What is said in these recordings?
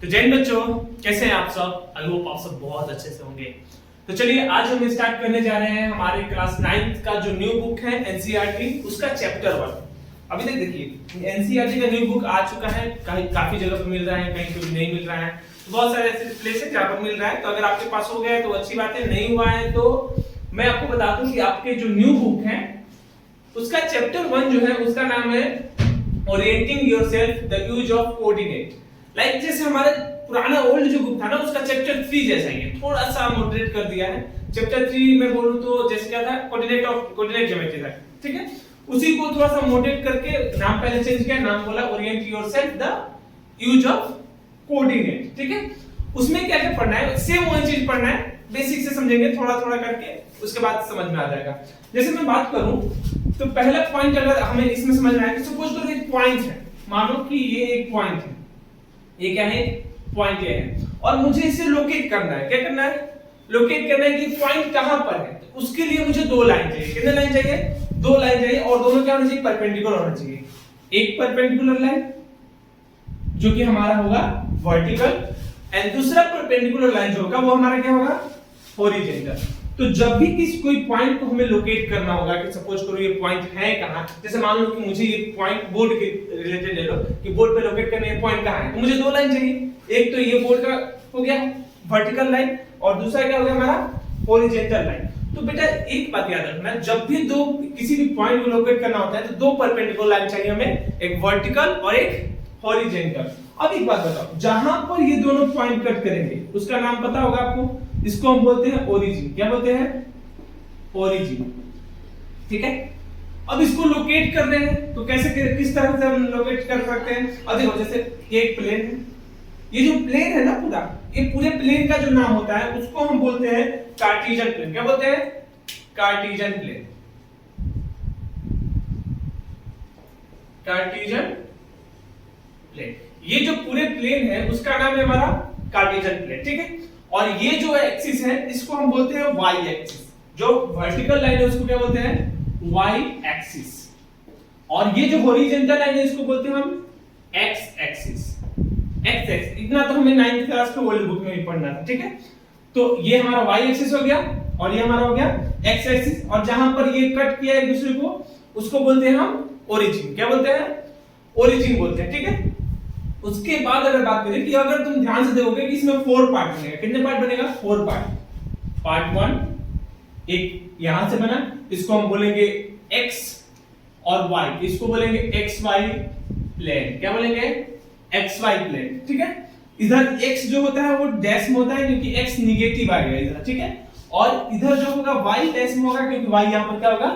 तो जैन बच्चों, कैसे हैं आप सब? आई होप आप सब बहुत अच्छे से होंगे। तो चलिए आज हम स्टार्ट करने जा रहे हैं हमारे क्लास 9th का जो न्यू बुक है एनसीईआरटी, उसका चैप्टर 1। अभी तक देखिए एनसीईआरटी का न्यू बुक आ चुका है, काफी जगह पर मिल रहा है, कहीं पे नहीं मिल रहा है। तो बहुत सारे ऐसे प्लेस है जहाँ पर मिल रहा है। तो अगर आपके पास हो गया है तो अच्छी बात है, नहीं हुआ है तो मैं आपको बता दूं कि आपके जो न्यू बुक है उसका चैप्टर 1 जो है उसका नाम है orienting yourself the use of coordinate. Like जैसे हमारे पुराना ओल्ड जो बुक था ना उसका चैप्टर 3 जैसा ही है, थोड़ा सा मॉडरेट कर दिया है। चैप्टर 3 में बोलूं तो जैसे क्या था, कोऑर्डिनेट ज्योमेट्री था, ठीक है। उसी को थोड़ा सा मॉडरेट करके नाम पहले चेंज किया, नाम बोला Orient yourself the use of coordinate, ठीक है। उसमें क्या क्या पढ़ना है, सेम वही चीज पढ़ना है, बेसिक से समझेंगे थोड़ा थोड़ा करके, उसके बाद समझ में आ जाएगा। जैसे मैं बात करूं तो पहला पॉइंट अगर हमें इसमें समझना है कि सपोज करो एक पॉइंट है, मानो कि ये एक पॉइंट है, ये क्या है, पॉइंट ये है, और मुझे इसे लोकेट करना है। क्या करना है? लोकेट करना है कि पॉइंट कहां पर है। तो उसके लिए मुझे दो लाइन चाहिए। कितने लाइन चाहिए? दो लाइन चाहिए, और दोनों क्या होना चाहिए? परपेंडिकुलर होना चाहिए। एक परपेंडिकुलर लाइन जो कि हमारा होगा वर्टिकल, एंड दूसरा परपेंडिकुलर लाइन जो होगा वो हमारा क्या होगा? हॉरिजॉन्टल। तो जब भी किसी कोई पॉइंट को हमें लोकेट करना होगा, कि सपोज करो ये पॉइंट है कहां, जैसे मान लो कि मुझे ये पॉइंट बोर्ड के रिलेटेड ले लो कि बोर्ड पे लोकेट करने ये पॉइंट कहां है, तो मुझे दो लाइन चाहिए। एक तो ये बोर्ड का हो गया वर्टिकल लाइन, और दूसरा क्या हो गया हमारा? Horizontal line. तो बेटा एक बात याद रखना, जब भी दो किसी भी पॉइंट को लोकेट करना होता है तो दो परपेंडिकुलर लाइन चाहिए हमें, एक वर्टिकल और एक हॉरिजॉन्टल। अब एक बात बताओ, जहां पर ये दोनों पॉइंट कट करेंगे उसका नाम पता होगा आपको, इसको हम बोलते हैं ओरिजिन। क्या बोलते हैं? ओरिजिन, ठीक है। अब इसको लोकेट कर रहे हैं तो कैसे, किस तरह से हम लोकेट कर सकते हैं? अब देखो जैसे ये एक प्लेन है, ये जो प्लेन है ना पूरा, ये पूरे प्लेन का जो नाम होता है उसको हम बोलते हैं कार्टेशियन प्लेन। क्या बोलते हैं? Cartesian plane. कार्टेशियन प्लेन, ये जो पूरे प्लेन है उसका नाम है हमारा कार्टेशियन प्लेन, ठीक है। और ये जो एक्सिस है इसको हम बोलते हैं वाई एक्सिस। जो वर्टिकल लाइन है उसको क्या बोलते हैं? Y axis. और ये जो हॉरिजॉन्टल लाइन है इसको बोलते हैं हम एक्स एक्सिस। एक्स एक्सिस इतना तो हमें 9th क्लास के ओल्ड बुक में भी पढ़ना था, ठीक है। तो ये हमारा वाई एक्सिस हो गया, और ये हमारा हो गया एक्स एक्सिस, और जहां पर ये कट किया एक दूसरे को उसको बोलते हैं हम ओरिजिन। क्या बोलते हैं? ओरिजिन बोलते हैं, ठीक है। उसके बाद अगर बात करें कि अगर तुम ध्यान से देखोगे कि इसमें 4 पार्ट बनेगा। कितने पार्ट बनेगा? 4 पार्ट। पार्ट 1 एक यहां से बना, इसको हम बोलेंगे x और y, इसको बोलेंगे xy प्लेन। क्या बोलेंगे? xy प्लेन, ठीक है। इधर x जो होता है वो डैश में होता है क्योंकि x निगेटिव आ गया इधर, ठीक है। और इधर जो होगा y डैश में होगा क्योंकि y यहां पर क्या होगा?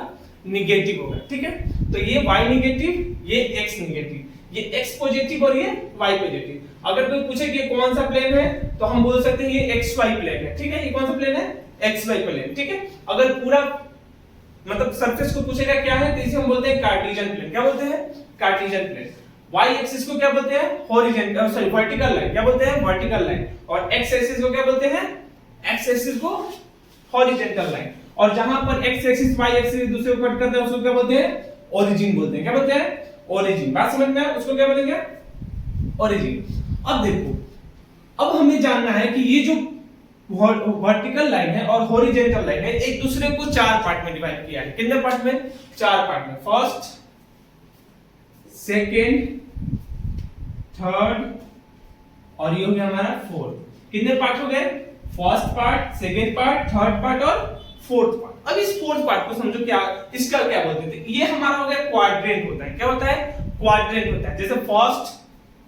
निगेटिव होगा, ठीक है। तो ये y निगेटिव, ये x निगेटिव, ये x पॉजिटिव और ये y पॉजिटिव। अगर कोई पूछे कि ये कौन सा प्लेन है तो हम बोल सकते हैं ये xy प्लेन है, ठीक है। ये कौन सा प्लेन है? xy प्लेन, ठीक है। अगर पूरा मतलब सरफेस को पूछेगा क्या है तो इसे हम बोलते हैं कार्टेशियन प्लेन। क्या बोलते हैं? Cartesian plane. y एक्सिस को क्या बोलते हैं? Horizontal, sorry vertical line. क्या बोलते हैं? Vertical line. और x एक्सिस को क्या बोलते हैं? x एक्सिस को हॉरिजॉन्टल लाइन। और जहां पर x एक्सिस y एक्सिस दूसरे को कट करता है उसको क्या बोलते हैं? ओरिजिन बोलते हैं। क्या बोलते हैं? ओरिजिन। बात समझ में आया? उसको क्या बोलेंगे? ओरिजिन। अब देखो, अब हमें जानना है कि ये जो वर्टिकल लाइन है और हॉरिजॉन्टल लाइन है एक दूसरे को 4 पार्ट में डिवाइड किया है। कितने पार्ट में? 4 पार्ट में। फर्स्ट, सेकेंड, थर्ड और ये हो गया हमारा फोर्थ। कितने पार्ट हो गए? First part, second part, third part और फोर्थ पार्ट। अब इस फोर्थ पार्ट को समझो, क्या इसका क्या बोलते थे? ये हमारा हो गया क्वाड्रेंट होता है। क्या होता है? क्वाड्रेंट होता है। जैसे फर्स्ट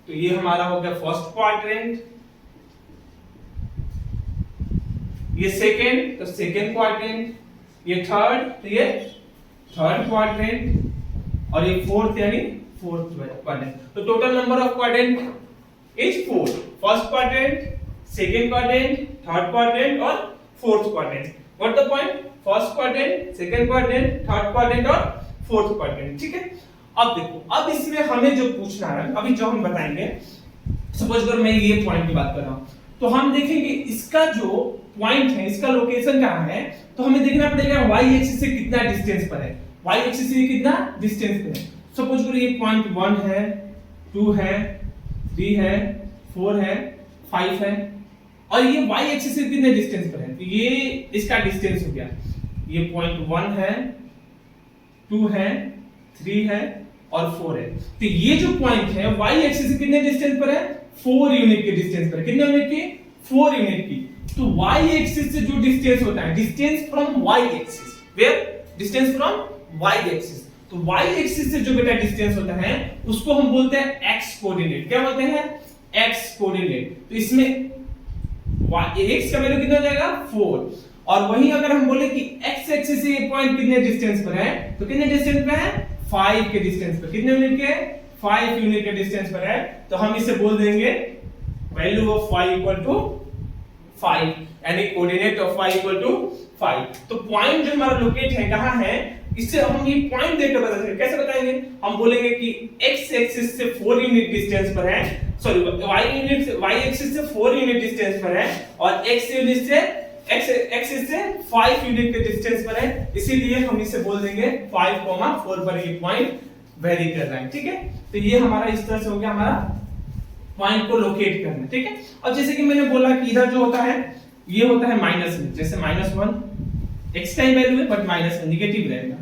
तो ये हमारा हो गया फर्स्ट क्वाड्रेंट, ये सेकेंड तो सेकेंड क्वाड्रेंट, ये थर्ड तो ये थर्ड क्वाड्रेंट, और ये फोर्थ यानी फोर्थ क्वाड्रेंट। तो total number of quadrant is 4। First quadrant, second quadrant, third quadrant और fourth quadrant. What the point? First quadrant, second quadrant, third quadrant और फोर्थ क्वाड्रेंट, ठीक है। अब देखो, अब इसमें हमें जो पूछना है, अभी जो हम बताएंगे, सपोज करो मैं ये पॉइंट की बात कर रहा हूं, तो हम देखेंगे इसका जो पॉइंट है इसका लोकेशन कहां है, तो हमें देखना पड़ेगा y एक्सिस से कितना डिस्टेंस पर है। y एक्सिस से कितना डिस्टेंस पर है। सपोज करो ये पॉइंट 1 है, 2 है, 3 है, 4 है, 5 है, और ये y एक्सिस से कितने डिस्टेंस पर है, तो ये इसका डिस्टेंस हो गया, ये पॉइंट 1 है, 2 है, 3 है और 4 है। तो ये जो पॉइंट है y एक्सिस से कितने डिस्टेंस पर है, 4 यूनिट के डिस्टेंस पर। कितने यूनिट की, 4 यूनिट की। तो y एक्सिस से जो डिस्टेंस होता है, distance from y axis, where distance from y axis, तो y एक्सिस से जो बेटा डिस्टेंस होता है उसको हम बोलते हैं x कोऑर्डिनेट। क्या बोलते हैं, x कोऑर्डिनेट। तो इसमें x का वैल्यू कितना हो जाएगा, 4, और वहीं अगर हम बोले कि x एक्सिस से ये पॉइंट कितने डिस्टेंस पर है, तो कितने डिस्टेंस पे है, 5 के डिस्टेंस पर। कितने यूनिट के, 5 यूनिट के डिस्टेंस पर है। तो हम इसे बोल देंगे value of y equal to 5, यानी coordinate of y equal to 5। तो पॉइंट जो हमारा लोकेट है कहां है, इससे हम ये पॉइंट देखकर बता सकते हैं। कैसे बताएंगे, हम बोलेंगे कि x एक्सिस से 4 यूनिट डिस्टेंस पर है, सॉरी y एक्सिस से 4 यूनिट डिस्टेंस पर है, और x एक्सिस से 5 यूनिट के डिस्टेंस पर है, इसीलिए हम इसे बोल देंगे 5,4 पर ये पॉइंट वेरी कर रहा है। ठीक है, तो ये हमारा इस तरह से हो गया हमारा पॉइंट को लोकेट करना। ठीक है, और जैसे कि मैंने बोला कि इधर जो होता है ये होता है माइनस में, जैसे -1 x का ही वैल्यू है बट माइनस में नेगेटिव रहेगा,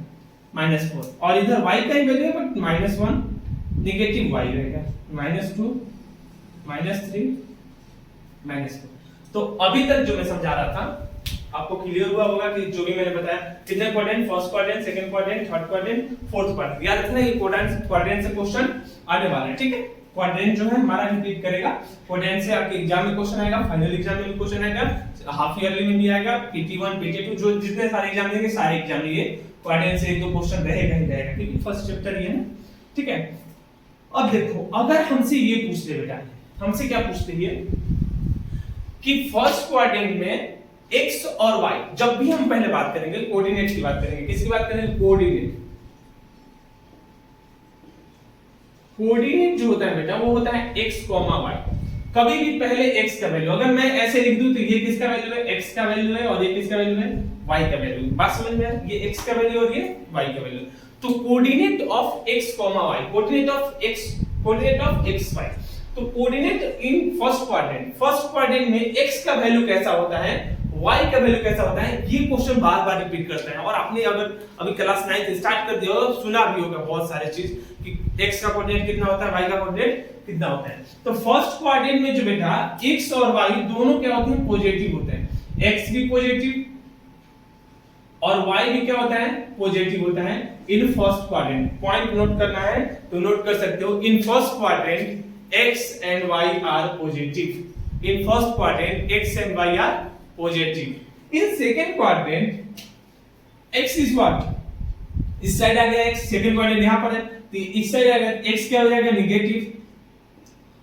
-4, और इधर y का ही वैल्यू है बट -1 नेगेटिव y रहेगा, -2 -3 -4। तो अभी तक जो मैं समझा रहा था आपको क्लियर हुआ होगा कि जो भी मैंने बताया, कितने quadrant, first quadrant, second quadrant, third quadrant, fourth quadrant. याद रखना ये क्वाड्रेंट से क्वेश्चन आने वाला है। ठीक है, क्वाड्रेंट जो है हमारा रिपीट करेगा, क्वाड्रेंट से आपके एग्जाम में क्वेश्चन आएगा, फाइनल एग्जाम में भी क्वेश्चन आएगा, हाफ ईयरली में भी आएगा, PT1 PT2 जो जितने सारे एग्जाम देंगे सारे एग्जाम में ये क्वाड्रेंट से एक दो क्वेश्चन रहेगा ही रहेगा, क्योंकि फर्स्ट चैप्टर ये है। ठीक है, अब देखो अगर हमसे ये पूछ ले बेटा, हमसे क्या पूछते हैं कि फर्स्ट क्वाड्रेंट में x और y, जब भी हम पहले बात करेंगे कोऑर्डिनेट की बात करेंगे, किसकी बात करेंगे, कोऑर्डिनेट। कोऑर्डिनेट जो होता है बेटा वो होता है x, y। कभी भी पहले x का वैल्यू, अगर मैं ऐसे लिख दूं तो ये किसका वैल्यू है, x का वैल्यू है, और ये किसका वैल्यू है, y का वैल्यू। बात समझ में आई, ये x का वैल्यू और ये y का वैल्यू। तो coordinate of x, y, coordinate of x, y। तो कोऑर्डिनेट इन फर्स्ट क्वाड्रेंट में x का वैल्यू कैसा होता है, y का वैल्यू कैसा होता है, ये क्वेश्चन बार-बार रिपीट करते हैं। और आपने अगर अभी क्लास 9 स्टार्ट कर दिया हो, सुना भी होगा बहुत सारे चीज कि x का कोऑर्डिनेट कितना होता है, y का कोऑर्डिनेट कितना होता है। तो फर्स्ट क्वाड्रेंट में जो बेटा x और y दोनों क्या होते हैं, पॉजिटिव होते हैं। x भी पॉजिटिव और y भी क्या होता है, पॉजिटिव होता है in first quadrant. Point note करना है तो नोट कर सकते हो, in first quadrant x and y are positive. In first quadrant x and y are positive. In second quadrant x is what? इस साइड आ गया x, सेकंड क्वाड्रेंट यहां पर है, तो इस साइड आ गया x क्या हो जाएगा, नेगेटिव,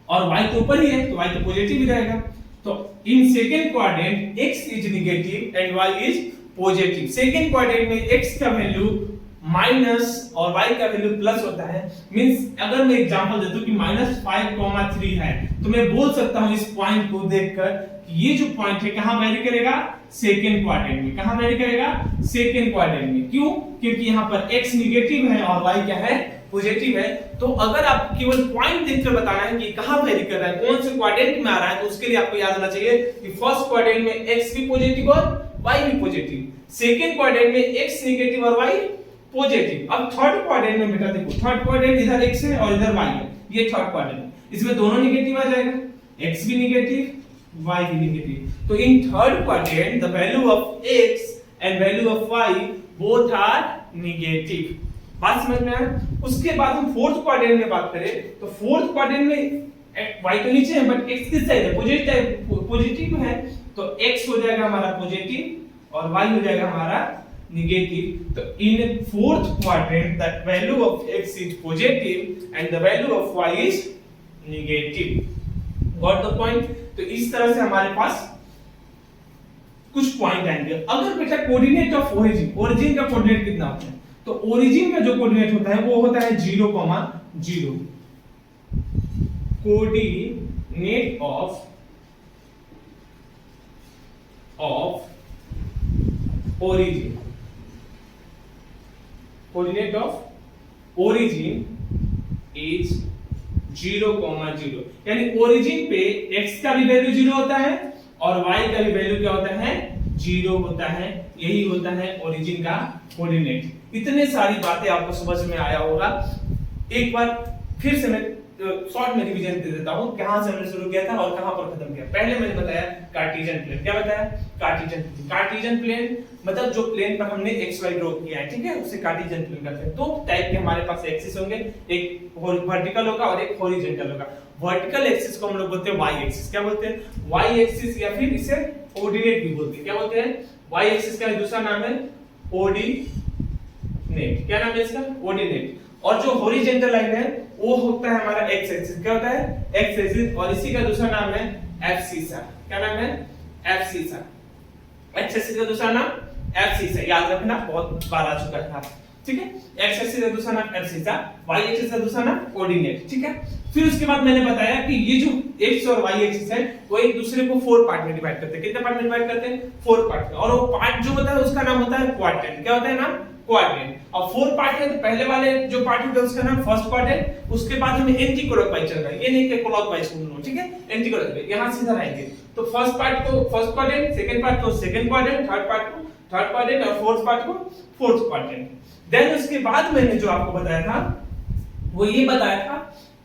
और y तो ऊपर ही है तो y तो पॉजिटिव ही रहेगा। तो in second quadrant x is negative and y is positive. Second quadrant में x का वैल्यू माइनस और y का वैल्यू प्लस होता है। मींस अगर मैं एग्जांपल दे दूं कि -5,3 है, तो मैं बोल सकता हूं इस पॉइंट को देखकर कि ये जो पॉइंट है कहां वेरी करेगा, सेकंड क्वाड्रेंट में। कहां वेरी करेगा, सेकंड क्वाड्रेंट में। क्यों, क्योंकि यहां पर x नेगेटिव है और y क्या है, पॉजिटिव है। तो अगर आप केवल पॉइंट देखकर बताना है कि कहां वेरी कर रहा है, कौन से क्वाड्रेंट में आ रहा है, तो उसके लिए आपको याद होना चाहिए कि फर्स्ट क्वाड्रेंट में x भी पॉजिटिव और y भी पॉजिटिव, सेकंड क्वाड्रेंट में x नेगेटिव और y पॉजिटिव। अब थर्ड क्वाड्रेंट में बेटा देखो, थर्ड क्वाड्रेंट इधर x है और इधर y है, ये थर्ड क्वाड्रेंट, इसमें दोनों नेगेटिव आ जाएगा, x भी नेगेटिव y भी नेगेटिव। तो in third quadrant the value of x and value of y both are negative. बात समझ में आया। उसके बाद हम फोर्थ क्वाड्रेंट में बात करें तो फोर्थ क्वाड्रेंट में y तो नीचे है बट x किस साइड है, पॉजिटिव है, तो x हो जाएगा हमारा पॉजिटिव और y हो जाएगा हमारा negative. So in fourth quadrant the value of x is positive and the value of y is negative. Got the point? तो इस तरह से हमारे पास कुछ पॉइंट आएंगे। अगर बेटा कोऑर्डिनेट ऑफ ओरिजिन का कोऑर्डिनेट कितना होता है, तो ओरिजिन का जो कोऑर्डिनेट होता है वो होता है 0,0। Coordinate of origin, coordinate of origin is 0,0 यानी ओरिजिन पे x का भी वैल्यू 0 होता है और y का भी वैल्यू क्या होता है 0 होता है। यही होता है ओरिजिन का कोऑर्डिनेट। इतने सारी बातें आपको समझ में आया होगा। एक बार फिर से मैं शॉर्ट में रिवीजन दे देता हूं, कहां से हमने शुरू किया था और कहां पर खत्म किया। पहले मैंने बताया कार्टेशियन प्लेन। क्या बताया? कार्टेशियन प्लेन मतलब जो प्लेन पर हमने एक्स वाई ड्रॉ किया है, ठीक है, उसे कार्टेशियन प्लेन कहते हैं। दो टाइप के हमारे पास एक्सिस होंगे, एक वर्टिकल होगा और एक हॉरिजॉन्टल होगा। वर्टिकल एक्सिस को हम लोग बोलते हैं वाई एक्सिस। क्या बोलते हैं? वाई एक्सिस, या फिर इसे ऑर्डिनेट भी बोलते हैं। क्या बोलते हैं? वाई एक्सिस का दूसरा नाम है ऑर्डिनेट। क्या नाम है इसका? ऑर्डिनेट। और जो हॉरिजॉन्टल लाइन है वो होता है हमारा एक्स एक्सिस। क्या होता है? X axis. और इसी का दूसरा नाम है एब्सिसा। क्या नाम है? एब्सिसा। एक्स एक्सिस का दूसरा नाम एब्सिसा। याद रखना, बहुत बार आ चुका है, ठीक है। एक्स एक्सिस का दूसरा नाम एब्सिसा, वाई एक्सिस का दूसरा नाम ऑर्डिनेट, ठीक है। फिर उसके बाद मैंने बताया कि ये जो एक्स और वाई एक्सिस है वो एक दूसरे को 4 पार्ट में डिवाइड करते हैं। कितने पार्ट में डिवाइड करते हैं? 4 पार्ट में। और वो पार्ट जो होता है उसका नाम होता है क्वाड्रेंट। क्या होता है नाम? क्वाड्रेंट। और 4 पार्ट है तो पहले वाले जो पार्ट होता है उसका नाम फर्स्ट क्वाड्रेंट। उसके बाद हमें एंटी क्लॉकवाइज चल रहा है, ये नहीं कि क्लॉकवाइज सुनो, ठीक है, एंटी क्लॉकवाइज। यहां सीधा रहेंगे तो फर्स्ट पार्ट को फर्स्ट क्वाड्रेंट, सेकंड पार्ट को सेकंड क्वाड्रेंट, थर्ड पार्ट को थर्ड क्वाड्रेंट और फोर्थ पार्ट को फोर्थ क्वाड्रेंट। देन उसके बाद मैंने जो आपको बताया था वो ये बताया था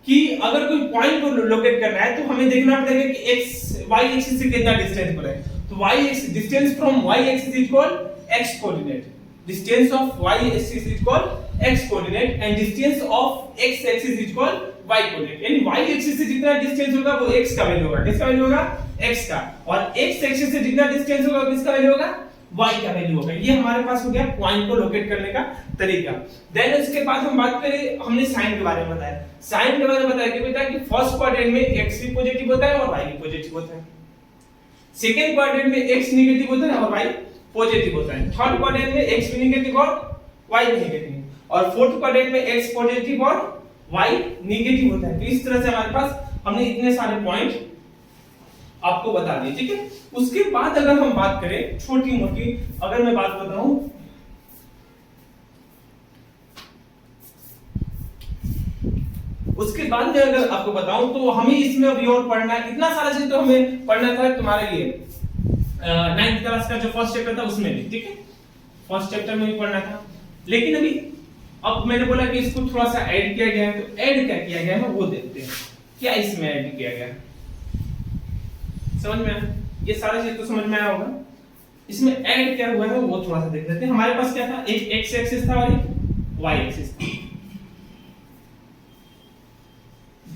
कि अगर कोई पॉइंट को लोकेट करना है तो हमें देखना पड़ेगा कि एक्स वाई एक्सिस से कितना डिस्टेंस पर है। तो Y axis, distance from Y axis is called X coordinate. Distance of Y axis is called X coordinate and distance of X axis is called Y coordinate. यानी Y axis से जितना distance होगा वो x का value होगा। किसका value होगा? X का। और एक्स एक्सिस से जितना डिस्टेंस होगा किसका वैल्यू होगा? y का वैल्यू होगा। ये हमारे पास हो गया पॉइंट को लोकेट करने का तरीका। देन उसके बाद हम बात करें, हमने साइन के बारे में बताया। साइन के बारे में बताया कि बेटा कि फर्स्ट क्वाड्रेंट में x भी पॉजिटिव होता है और y भी पॉजिटिव होता है। सेकंड क्वाड्रेंट में x नेगेटिव होता है और y पॉजिटिव होता है। थर्ड क्वाड्रेंट में x भी नेगेटिव और y भी नेगेटिव। और फोर्थ क्वाड्रेंट में x पॉजिटिव और y नेगेटिव होता है। तो इस तरह से हमारे पास हमने इतने सारे पॉइंट आपको बता दिए, ठीक है। उसके बाद अगर हम बात करें छोटी मोटी, अगर मैं बात बताऊं उसके बाद में अगर आपको बताऊं तो हमें इसमें अभी और पढ़ना है। इतना सारा चीज तो हमें पढ़ना था तुम्हारे लिए 9th क्लास का जो फर्स्ट चैप्टर था उसमें भी, ठीक है, फर्स्ट चैप्टर में भी पढ़ना था। लेकिन अभी अब मैंने बोला कि इसको थोड़ा सा ऐड किया गया है, तो ऐड क्या किया गया है वो देखते हैं। क्या इसमें ऐड किया गया है, समझ में आया? ये सारा चीज तो समझ में आया होगा। इसमें ऐड क्या हुआ है वो थोड़ा सा देख लेते हैं। हमारे पास क्या था? एक एक्स एक्सिस था और एक वाई एक्सिस था।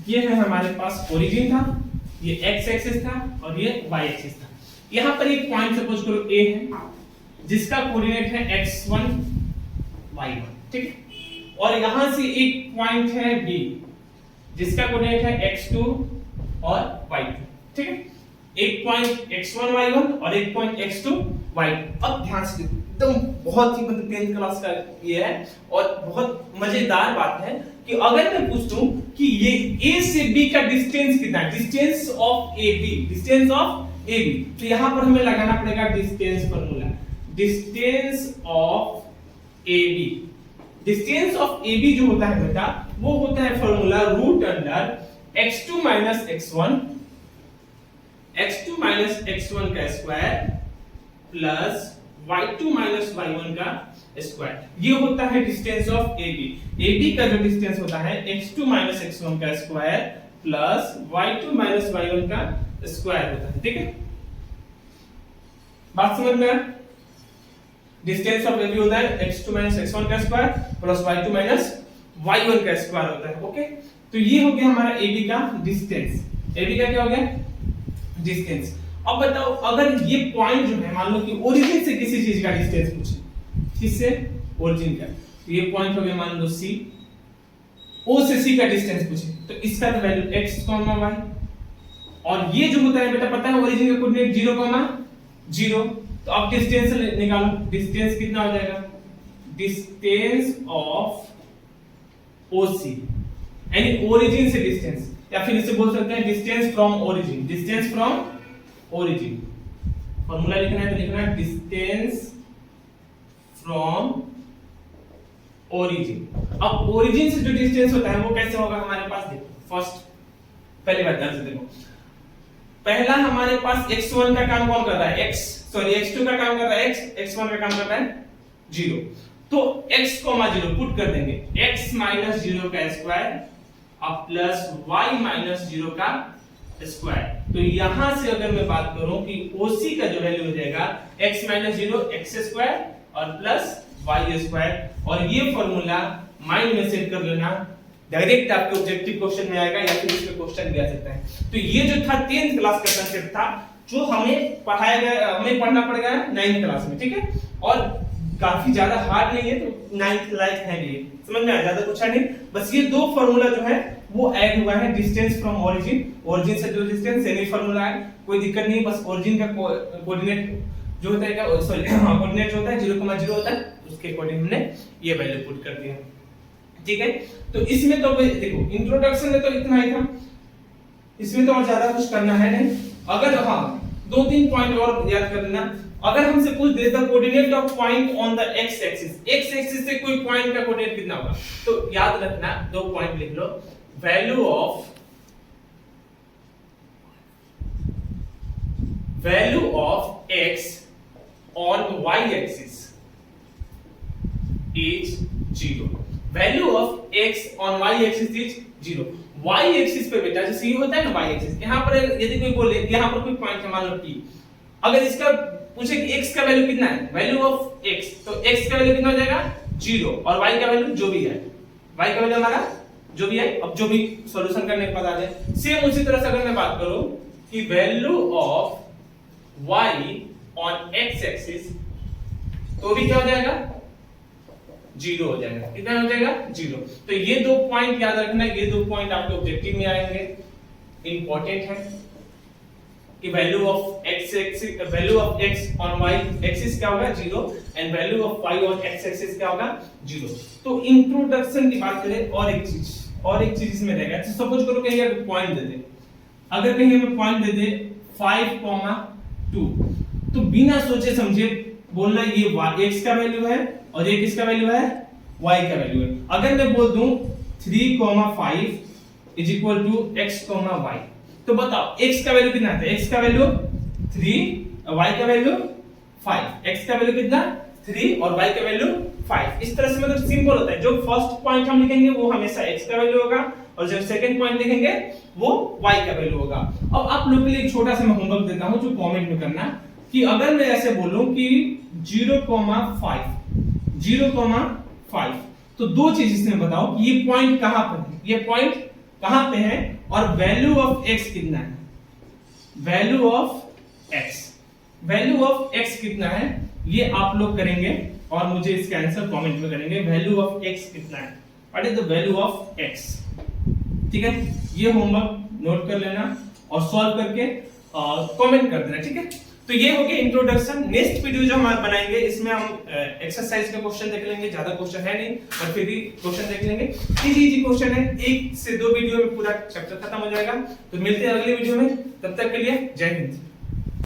ये है हमारे पास ओरिजिन था, ये एक्स एक्सिस था और ये वाई एक्सिस था। यहां पर एक पॉइंट सपोज करो ए है जिसका कोऑर्डिनेट है x1 y1, ठीक है। और यहां से एक पॉइंट है बी जिसका कोऑर्डिनेट है x2 और y2, ठीक है। एक पॉइंट x1 y1 और एक पॉइंट x2 y2। अब ध्यान से एकदम बहुत ही मतलब 10th क्लास का ये है और बहुत मजेदार बात है कि अगर मैं पूछूं कि ये a से b का डिस्टेंस कितना है, distance of AB, distance of AB, तो यहां पर हमें लगाना पड़ेगा distance formula. Distance of AB, distance of AB जो होता है बेटा वो होता है formula root under x2 x1 x2 का स्क्वायर प्लस y2 y1 का स्क्वायर। ये होता है डिस्टेंस ऑफ AB। AB का जो डिस्टेंस होता है x2 x1 का स्क्वायर प्लस y2 y1 का स्क्वायर होता है, ठीक है। बात समझ में आया? डिस्टेंस ऑफ AB होता है x2 x1 का स्क्वायर प्लस y2 y1 का स्क्वायर होता है, ओके। तो ये हो गया हमारा AB का डिस्टेंस। AB का क्या हो गया? डिस्टेंस। अब बताओ अगर ये पॉइंट जो है मान लो कि ओरिजिन से किसी चीज का डिस्टेंस पूछे, किससे? ओरिजिन का, तो ये पॉइंट हो गया मान लो C, O से C का डिस्टेंस पूछे तो इसका तो वैल्यू x, y, और ये जो होता है बेटा पता है ओरिजिन का कोऑर्डिनेट 0, तो अब डिस्टेंस निकालो। डिस्टेंस कितना हो जाएगा? डिस्टेंस ऑफ OC यानी ओरिजिन से डिस्टेंस, या फिर इसे बोल सकते हैं distance from origin. Distance from origin formula लिखना है तो लिखना है डिस्टेंस फ्रॉम ओरिजिन। अब ओरिजिन से जो डिस्टेंस होता है वो कैसे होगा हमारे पास? देखो फर्स्ट पहली बात ध्यान से देखो, पहला हमारे पास x1 का काम कौन कर रहा है, x2 का काम कर रहा है x1 का काम कर रहा है 0, तो x, 0 पुट कर देंगे, x माइनस 0 का स्क्वायर अब प्लस y माइनस 0 का स्क्वायर। तो यहां से अगर मैं बात करूं कि OC का जो वैल्यू हो जाएगा x माइनस 0 x स्क्वायर और प्लस y स्क्वायर, और ये फॉर्मूला माइंड में सेट कर लेना, डायरेक्ट आपके ऑब्जेक्टिव क्वेश्चन में आएगा या फिर इसमें क्वेश्चन भी आ सकता है। तो ये जो था 10th क्लास का कंसेप्ट था जो हमें पढ़ाया गया, हमें पढ़ना पड़ेगा 9th क्लास में, ठीक है, और काफी ज्यादा हार्ड नहीं है, तो 9th लाइक है, ये समझ में आया, ज्यादा कुछ है नहीं, बस ये दो फॉर्मूला जो है वो ऐड हुआ है, डिस्टेंस फ्रॉम ओरिजिन से जो डिस्टेंस सेमी फॉर्मूला है, कोई दिक्कत नहीं, बस ओरिजिन का कोऑर्डिनेट जो होता है, सॉरी कोऑर्डिनेट जो होता है 0,0 होता है, उसके अकॉर्डिंग हमने ये वैल्यू पुट कर दिया, ठीक है। तो इसमें तो देखो इंट्रोडक्शन में तो इतना ही था, इसमें तो और ज्यादा कुछ करना है नहीं। अगर हाँ 2-3 पॉइंट और याद कर लेना, अगर हमसे पूछ दे the coordinate of point on the x axis से कोई पॉइंट का कोऑर्डिनेट कितना होगा, तो याद रखना 2 पॉइंट लिख लो, value of x on y axis is 0, value of x on y axis is 0। y axis पे बेटा जैसे ये होता है ना y एक्सिस, यहां पर यदि कोई बोले यहां पर कोई पॉइंट है मान लो p, अगर इसका पूछे कि x का वैल्यू कितना है, वैल्यू ऑफ x, तो x का वैल्यू कितना हो जाएगा 0, और y का वैल्यू जो भी है, y का वैल्यू हमारा जो भी है, अब जो भी सॉल्यूशन करने के बाद आ जाए। सेम उसी तरह से अगर मैं बात करूं कि value of y on x axis, तो भी क्या हो जाएगा 0 हो जाएगा, कितना हो जाएगा 0। तो ये 2 पॉइंट याद रखना, ये 2 पॉइंट आपके ऑब्जेक्टिव में आएंगे, इंपॉर्टेंट है कि value of x on y axis क्या होगा 0 and value of y on x axis क्या होगा 0। तो इंट्रोडक्शन की बात करें, और एक चीज इसमें रहेगा, सपोज करो कहीं अगर पॉइंट दे दे, अगर कहीं हमें पॉइंट दे दे 5,2, तो बिना सोचे समझे बोलना ये x का वैल्यू है और ये किसका वैल्यू है, y का वैल्यू है। अगर मैं बोल दूं 3,5 is equal to x, y, तो बताओ x का वैल्यू कितना आता है, x का वैल्यू 3, y का वैल्यू 5, x का वैल्यू कितना 3 और y का वैल्यू 5। इस तरह से मतलब सिंपल होता है, जो फर्स्ट पॉइंट हम लिखेंगे वो हमेशा x का वैल्यू होगा, और जब सेकंड पॉइंट लिखेंगे वो y का वैल्यू होगा। अब आप लोगों के लिए एक छोटा सा मैं होमवर्क देता हूं जो कमेंट में करना, कि अगर मैं ऐसे बोलूं कि 0,5, तो दो चीज इसमें बताओ कि ये पॉइंट कहां पर है, ये पॉइंट कहां पे है, और वैल्यू ऑफ x कितना है, वैल्यू ऑफ x कितना है, ये आप लोग करेंगे और मुझे इसका आंसर कमेंट में करेंगे, वैल्यू ऑफ x कितना है, what is the value of x, ठीक है। ये होमवर्क नोट कर लेना और सॉल्व करके कमेंट कर देना, ठीक है। तो ये हो गया इंट्रोडक्शन। नेक्स्ट वीडियो जो हम बनाएंगे इसमें हम एक्सरसाइज का क्वेश्चन देख लेंगे, ज्यादा क्वेश्चन है नहीं और फिर भी क्वेश्चन देख लेंगे, इजी क्वेश्चन है, 1 से 2 वीडियो में पूरा चैप्टर खत्म हो जाएगा। तो मिलते हैं अगले वीडियो में, तब तक के लिए जय हिंद।